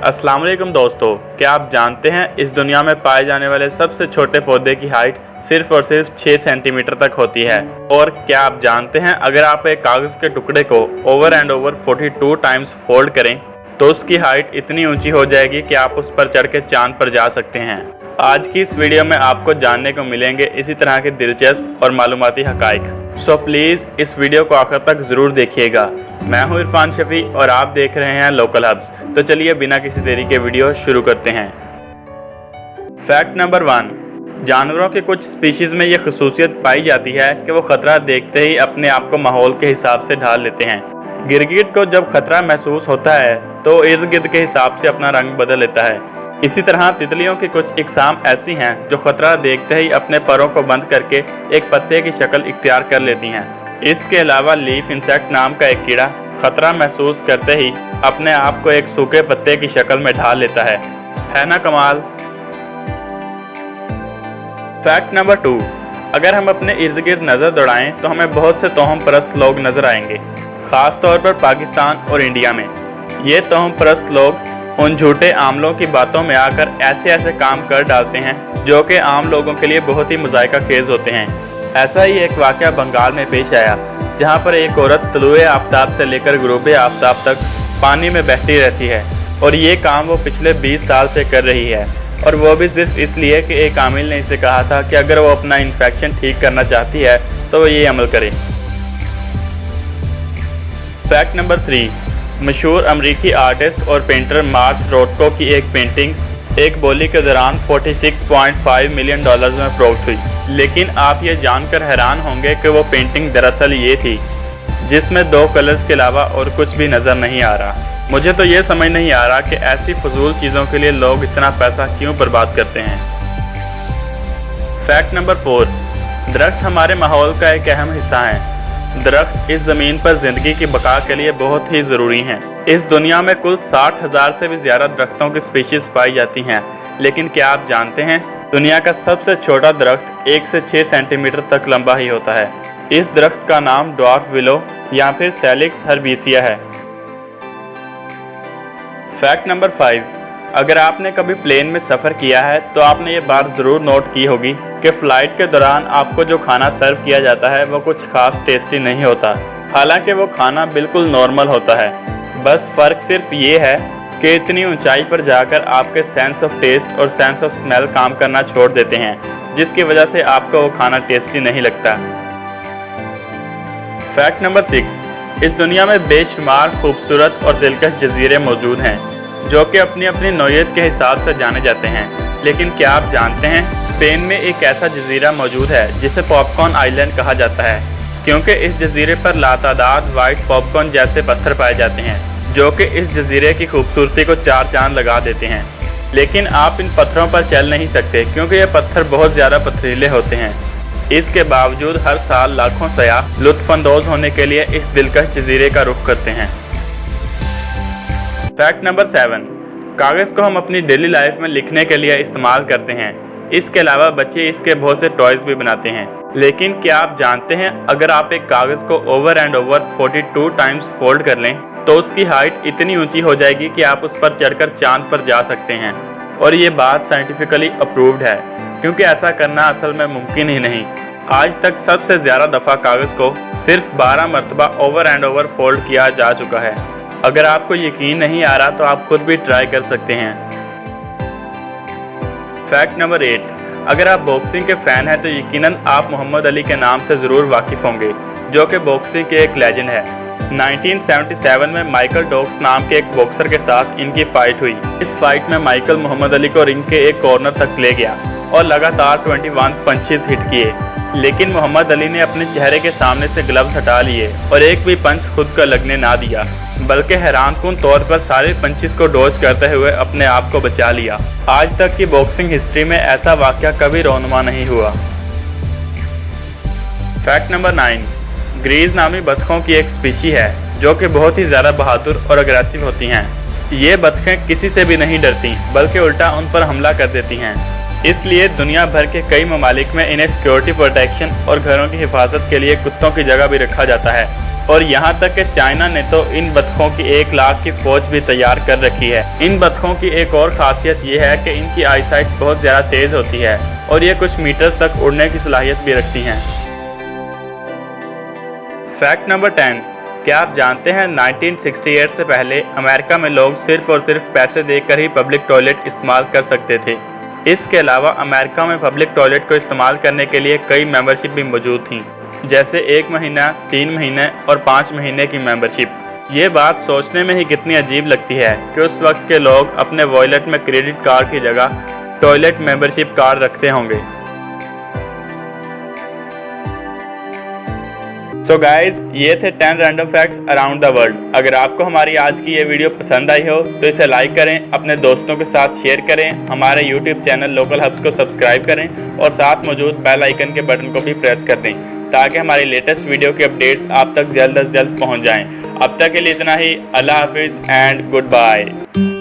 अस्सलाम वालेकुम दोस्तों, क्या आप जानते हैं इस दुनिया में पाए जाने वाले सबसे छोटे पौधे की हाइट सिर्फ और सिर्फ 6 सेंटीमीटर तक होती है। और क्या आप जानते हैं अगर आप एक कागज़ के टुकड़े को over and over 42 times fold करें तो उसकी हाइट इतनी ऊंची हो जाएगी कि आप उस पर चढ़ के चांद पर जा सकते हैं। आज की इस वीडियो में आपको जानने को मिलेंगे इसी तरह के दिलचस्प और मालूमाती हकाइक। सो प्लीज़ इस वीडियो को आखिर तक ज़रूर देखिएगा। मैं हूं इरफान शफी और आप देख रहे हैं लोकल हब्स। तो चलिए बिना किसी देरी के वीडियो शुरू करते हैं। फैक्ट नंबर 1, जानवरों के कुछ स्पीशीज़ में ये खसूसियत पाई जाती है कि वो ख़तरा देखते ही अपने आप को माहौल के हिसाब से ढाल लेते हैं। गिरगिट को जब खतरा महसूस होता है तो इर्द गिर्द के हिसाब से अपना रंग बदल लेता है। इसी तरह तितलियों की कुछ इकसाम ऐसी हैं जो खतरा देखते ही अपने परों को बंद करके एक पत्ते की शक्ल इख्तियार कर लेती हैं। इसके अलावा लीफ इंसेक्ट नाम का एक कीड़ा खतरा महसूस करते ही अपने आप को एक सूखे पत्ते की शक्ल में ढाल लेता है ना कमाल। फैक्ट नंबर 2, अगर हम अपने इर्द गिर्द नज़र दौड़ाएं तो हमें बहुत से तोहम परस्त लोग नज़र आएंगे, ख़ास तौर पर पाकिस्तान और इंडिया में। ये तोहम परस्त लोग उन झूठे आमलों की बातों में आकर ऐसे ऐसे काम कर डालते हैं जो कि आम लोगों के लिए बहुत ही मुज़ायका खेज होते हैं। ऐसा ही एक वाक़या बंगाल में पेश आया जहां पर एक औरत तलुए आफ्ताब से लेकर गुरूबे आफ्ताब तक पानी में बहती रहती है और ये काम वो पिछले 20 साल से कर रही है, और वो भी सिर्फ इसलिए कि एक आमिल ने इसे कहा था कि अगर वो अपना इन्फेक्शन ठीक करना चाहती है तो वो ये अमल करे। फैक्ट नंबर 3, मशहूर अमरीकी आर्टिस्ट और पेंटर मार्क रोथको की एक पेंटिंग एक बोली के दौरान $46.5 मिलियन में फरोख्त हुई। लेकिन आप ये जानकर हैरान होंगे कि वो पेंटिंग दरअसल ये थी जिसमें 2 कलर्स के अलावा और कुछ भी नज़र नहीं आ रहा। मुझे तो ये समझ नहीं आ रहा कि ऐसी फजूल चीज़ों के लिए लोग इतना पैसा क्यों बर्बाद करते हैं। फैक्ट नंबर 4, दरख्त हमारे माहौल का एक अहम हिस्सा हैं। दरख्त इस ज़मीन पर ज़िंदगी की बका के लिए बहुत ही ज़रूरी हैं। इस दुनिया में कुल 60,000 से भी ज़्यादा दरख्तों की स्पीशीज़ पाई जाती हैं, लेकिन क्या आप जानते हैं दुनिया का सबसे छोटा दरख्त 1 से 6 सेंटीमीटर तक लंबा ही होता है। इस दरख्त का नाम ड्वार्फ विलो या फिर सैलिक्स हर्बेसिया है। फैक्ट नंबर 5, अगर आपने कभी प्लेन में सफ़र किया है तो आपने ये बात ज़रूर नोट की होगी कि फ़्लाइट के दौरान आपको जो खाना सर्व किया जाता है वो कुछ खास टेस्टी नहीं होता। हालांकि वो खाना बिल्कुल नॉर्मल होता है, बस फ़र्क सिर्फ ये है कि इतनी ऊंचाई पर जाकर आपके सेंस ऑफ टेस्ट और सेंस ऑफ स्मेल काम करना छोड़ देते हैं, जिसकी वजह से आपको वो खाना टेस्टी नहीं लगता। फैक्ट नंबर 6, इस दुनिया में बेशुमार खूबसूरत और दिलकश जजीरे मौजूद हैं जो कि अपनी अपनी नौइयत के हिसाब से जाने जाते हैं। लेकिन क्या आप जानते हैं स्पेन में एक ऐसा जजीरा मौजूद है जिसे पॉपकॉर्न आइलैंड कहा जाता है, क्योंकि इस जजीरे पर लातादाद वाइट पॉपकॉर्न जैसे पत्थर पाए जाते हैं जो कि इस जजीरे की खूबसूरती को 4 चांद लगा देते हैं। लेकिन आप इन पत्थरों पर चल नहीं सकते क्योंकि ये पत्थर बहुत ज़्यादा पथरीले होते हैं। इसके बावजूद हर साल लाखों सयाह लुत्फ़अंदोज़ होने के लिए इस दिलकश जजीरे का रुख करते हैं। फैक्ट नंबर 7, कागज़ को हम अपनी डेली लाइफ में लिखने के लिए इस्तेमाल करते हैं। इसके अलावा बच्चे इसके बहुत से टॉयज़ भी बनाते हैं। लेकिन क्या आप जानते हैं अगर आप एक कागज़ को over and over 42 times fold कर लें तो उसकी हाइट इतनी ऊंची हो जाएगी कि आप उस पर चढ़कर चांद पर जा सकते हैं। और ये बात साइंटिफिकली अप्रूव्ड है, क्योंकि ऐसा करना असल में मुमकिन ही नहीं। आज तक सबसे ज़्यादा दफ़ा कागज़ को सिर्फ 12 मरतबा ओवर एंड ओवर फोल्ड किया जा चुका है। अगर आपको यकीन नहीं आ रहा तो आप खुद भी ट्राई कर सकते हैं। फैक्ट नंबर 8, अगर आप बॉक्सिंग के फ़ैन हैं तो यकीनन आप मोहम्मद अली के नाम से ज़रूर वाकिफ़ होंगे, जो कि बॉक्सिंग के एक लेजेंड है। 1977 में माइकल डॉक्स नाम के एक बॉक्सर के साथ इनकी फ़ाइट हुई। इस फाइट में माइकल मोहम्मद अली को रिंग के एक कॉर्नर तक ले गया और लगातार 21 पंचेस हिट किए, लेकिन मोहम्मद अली ने अपने चेहरे के सामने से ग्लव्स हटा लिए और एक भी पंच खुद का लगने ना दिया, बल्कि हैरानकुन तौर पर सारे पंचेस को डॉज करते हुए अपने आप को बचा लिया। आज तक की बॉक्सिंग हिस्ट्री में ऐसा वाक़या कभी रोनुमा नहीं हुआ। फैक्ट नंबर 9, ग्रीज नामी बतखों की एक स्पीशी है जो कि बहुत ही ज़्यादा बहादुर और अग्रेसिव होती हैं। ये बतखें किसी से भी नहीं डरती बल्कि उल्टा उन पर हमला कर देती हैं। इसलिए दुनिया भर के कई ममालिक में इन्हें सिक्योरिटी प्रोटेक्शन और घरों की हिफाजत के लिए कुत्तों की जगह भी रखा जाता है और यहाँ तक कि चाइना ने तो इन बतखों की 1 लाख की फौज भी तैयार कर रखी है। इन बतखों की एक और खासियत ये है कि इनकी आईसाइट बहुत ज़्यादा तेज़ होती है और ये कुछ मीटर्स तक उड़ने की सलाहियत भी रखती हैं। फैक्ट नंबर 10, क्या आप जानते हैं 1968 से पहले अमेरिका में लोग सिर्फ और सिर्फ पैसे देकर ही पब्लिक टॉयलेट इस्तेमाल कर सकते थे। इसके अलावा अमेरिका में पब्लिक टॉयलेट को इस्तेमाल करने के लिए कई मेंबरशिप भी मौजूद थीं, जैसे 1 महीना, 3 महीने और 5 महीने की मेंबरशिप। ये बात सोचने में ही कितनी अजीब लगती है कि उस वक्त के लोग अपने वॉलेट में क्रेडिट कार्ड की जगह टॉयलेट मेंबरशिप कार्ड रखते होंगे। सो गाइज, ये थे 10 random facts around the world. अगर आपको हमारी आज की ये वीडियो पसंद आई हो तो इसे लाइक करें, अपने दोस्तों के साथ शेयर करें, हमारे यूट्यूब चैनल लोकल हब्स को सब्सक्राइब करें और साथ मौजूद बेल आइकन के बटन को भी प्रेस कर दें ताकि हमारी लेटेस्ट वीडियो के अपडेट्स आप तक जल्द से जल्द पहुँच जाएँ। अब तक के लिए इतना ही। अल्लाह हाफिज़ एंड गुड बाय।